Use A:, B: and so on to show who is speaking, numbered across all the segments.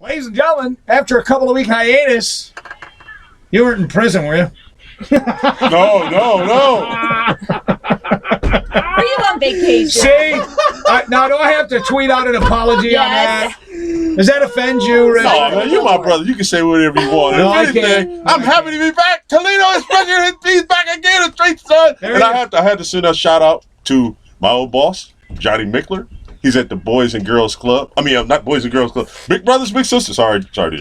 A: Ladies and gentlemen, after a couple of week hiatus, you weren't in prison, were you?
B: No.
C: Are you on vacation?
A: See? Now, do I have to tweet out an apology on that? Does that offend you, Rich?
B: No, man, you're my brother. You can say whatever you want.
A: No, I
B: If anything,
A: can't.
B: I'm happy to be back. Toledo is president. He's back again. A straight son. And I had to send a shout out to my old boss, Johnny Mickler. He's at the Boys and Girls Club. I mean, not Boys and Girls Club. Big Brothers, Big Sisters. Sorry, Johnny.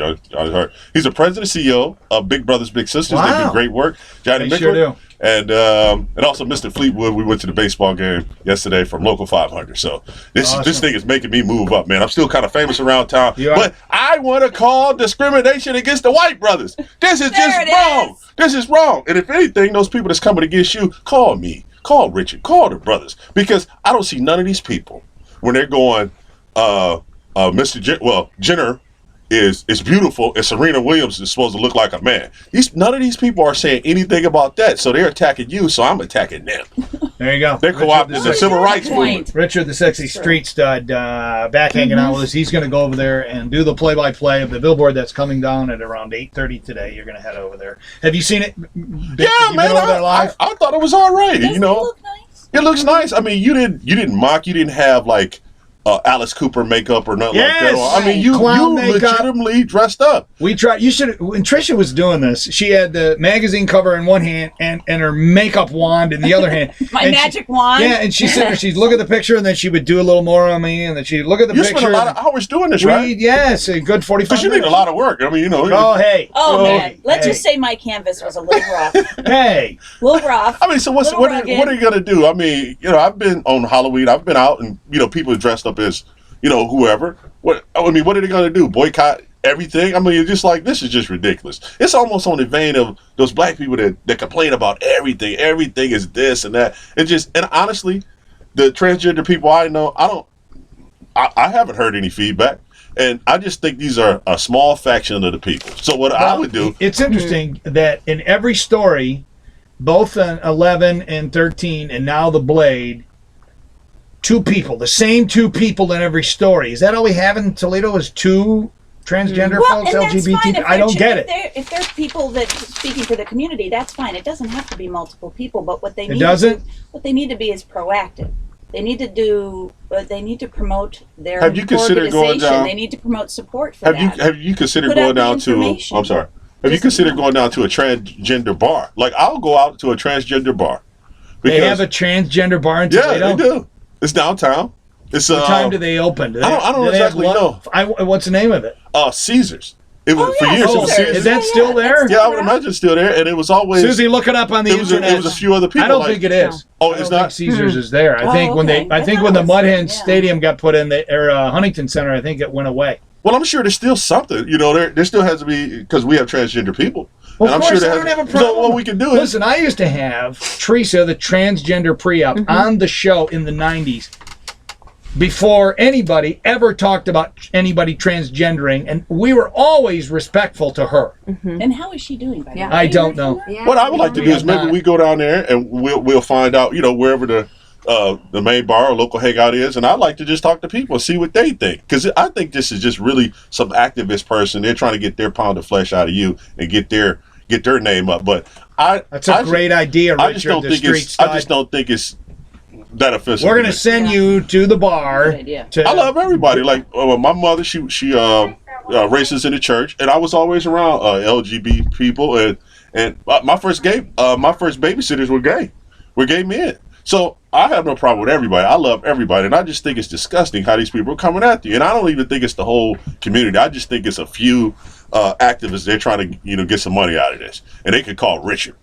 B: He's the president and CEO of Big Brothers, Big Sisters.
A: Wow.
B: They do great work. Johnny Mickler.
A: Sure do.
B: And also Mr. Fleetwood. We went to the baseball game yesterday from Local 500. So this thing is making me move up, man. I'm still kind of famous around town. But I want to call discrimination against the white brothers. This is just wrong. This is wrong. And if anything, those people that's coming against you, call me. Call Richard. Call the brothers. Because I don't see none of these people when they're going, Jenner is beautiful, and Senera Williams is supposed to look like a man. None of these people are saying anything about that, so they're attacking you, so I'm attacking them.
A: There you go.
B: They're co-opting the civil rights movement.
A: Richard, the sexy street stud, back hanging out with us. He's going to go over there and do the play-by-play of the billboard that's coming down at around 8:30 today. You're going to head over there. Have you seen it?
B: Yeah, man. I thought it was all right.
C: Doesn't it look nice?
B: It looks nice. I mean, you didn't mock. You didn't have like Alice Cooper makeup or nothing like that. I mean, you legitimately dressed up.
A: We tried. You should. When Trisha was doing this, she had the magazine cover in one hand and her makeup wand in the other hand.
C: My magic wand.
A: Yeah, and she'd look at the picture and then she would do a little more on me, and then she'd look at the picture.
B: You spent a lot of hours doing this, right?
A: Yes, a good 45
B: Because you need a lot of work. I mean,
A: Oh, hey.
C: Oh, man. Let's just say my canvas was a little rough.
A: Hey.
C: A little rough.
B: I mean, so what are you going to do? I mean, I've been on Halloween. I've been out and, people dressed up as, whoever. What are they going to do? Boycott everything? I mean, it's just like, this is just ridiculous. It's almost on the vein of those black people that complain about everything. Everything is this and that. And honestly, the transgender people I know, I haven't heard any feedback. And I just think these are a small faction of the people. So what I would do...
A: It's interesting that in every story, both 11 and 13 and now the Blade, the same two people in every story. Is that all we have in Toledo is two transgender folks, LGBT? I don't get it.
C: If they're people that speaking for the community, that's fine. It doesn't have to be multiple people, but what they need to be is proactive. They need to promote their organization. They need to promote support for that.
B: Have you considered going down to a transgender bar? Like, I'll go out to a transgender bar.
A: They have a transgender bar in Toledo?
B: Yeah, they do. It's downtown. What
A: time do they open?
B: I don't exactly know.
A: What's the name of it?
B: Caesars. It was for years. It was Caesars.
A: Is that still there?
B: Yeah, I would imagine it's still there. And it was always
A: Susie, look it up on the internet.
B: It was a few other people.
A: I don't think it is.
B: Oh, it's not.
A: Caesars is there. I think when the Mud Hen Stadium got put in the Huntington Center, I think it went away.
B: Well, I'm sure there's still something. There still has to be, because we have transgender people.
A: Well, and I'm sure I don't have a problem.
B: So what we can do is...
A: Listen, I used to have Teresa, the transgender pre-op, on the show in the 90s. Before anybody ever talked about anybody transgendering, and we were always respectful to her.
C: And how is she doing? By
A: I don't know.
B: What I would like to do is maybe we go down there and we'll find out, wherever the main bar or local hangout is, and I'd like to just talk to people and see what they think, because I think this is just really some activist person. They're trying to get their pound of flesh out of you and get their name up. But
A: that's a great idea, Richard.
B: I just don't think it's that offensive.
A: We're going to send you to the bar.
B: I love everybody. Like my mother, she races in the church, and I was always around LGBT people, and my first babysitters were gay men. So I have no problem with everybody. I love everybody, and I just think it's disgusting how these people are coming at you. And I don't even think it's the whole community. I just think it's a few activists. They're trying to get some money out of this, and they could call Richard.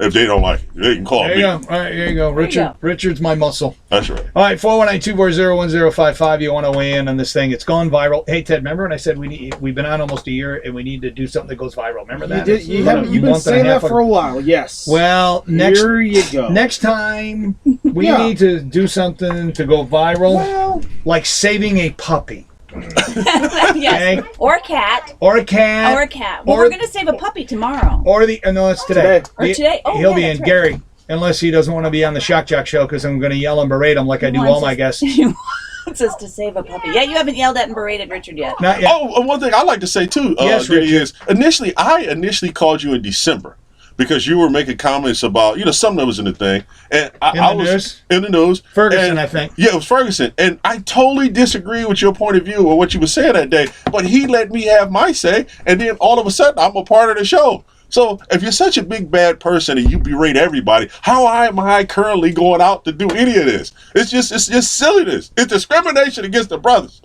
B: If they don't like it, they can call me.
A: All right, here you go. Richard's my muscle.
B: That's right.
A: All right, 419-240-1055. You want to weigh in on this thing? It's gone viral. Hey, Ted, remember when I said we've been on almost a year and we need to do something that goes viral? Remember that?
D: You've been saying that for a while, yes.
A: Well,
D: here you go.
A: Next time, we need to do something to go viral, like saving a puppy.
C: Yes. Okay. Or a cat.
A: Or a cat.
C: Well, we're going to save a puppy tomorrow.
A: No, it's today.
C: Today. Oh,
A: he'll be in Gary, unless he doesn't want to be on the Shock Jock show, because I'm going to yell and berate him like I do all my guests.
C: It says to save a puppy. Yeah, you haven't yelled at and berated Richard yet.
A: Not yet.
B: Oh, one thing I'd like to say too,
A: Yes,
B: Denny,
A: Richard.
B: is I initially called you in December because you were making comments about, something that was in the thing. And I was in the news.
A: Ferguson,
B: and,
A: I think.
B: Yeah, it was Ferguson. And I totally disagree with your point of view or what you were saying that day. But he let me have my say. And then all of a sudden, I'm a part of the show. So if you're such a big bad person and you berate everybody, how am I currently going out to do any of this? It's just silliness. It's discrimination against the brothers.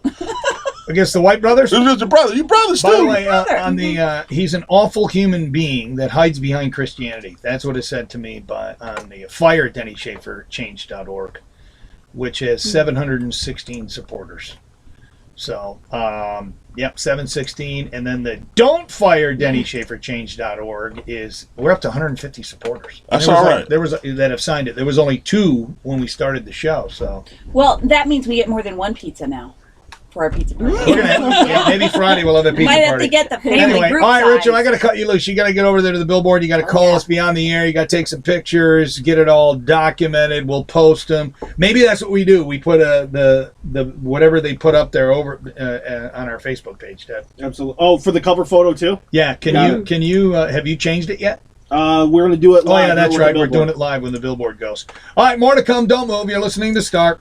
A: Against the white brothers?
B: It's just the brothers. You brothers too.
A: By the way, he's an awful human being that hides behind Christianity. That's what it said to me on the Fire Denny Schaffer Change.org, which has 716 supporters. So, 716, and then the Don't Fire Denny Schaffer Change.org we're up to 150 supporters.
B: That's all right.
A: There was that have signed it. There was only 2 when we started the show. So,
C: well, that means we get more than one pizza now for our pizza party.
A: we're gonna maybe Friday we'll have a pizza
C: Might have
A: party.
C: to get the family
A: Anyway,
C: group
A: all right,
C: size.
A: Richard, I got to cut you loose. You got to get over there to the billboard. You got to call us beyond the air. You got to take some pictures, get it all documented. We'll post them. Maybe that's what we do. We put the whatever they put up there over on our Facebook page, Ted.
D: Absolutely. Oh, for the cover photo too?
A: Yeah. Can you have you changed it yet?
D: We're going to do it live.
A: Oh yeah, that's
D: with
A: right.
D: the
A: We're doing
D: billboard.
A: it live when the billboard goes. All right, more to come. Don't move. You're listening to Start.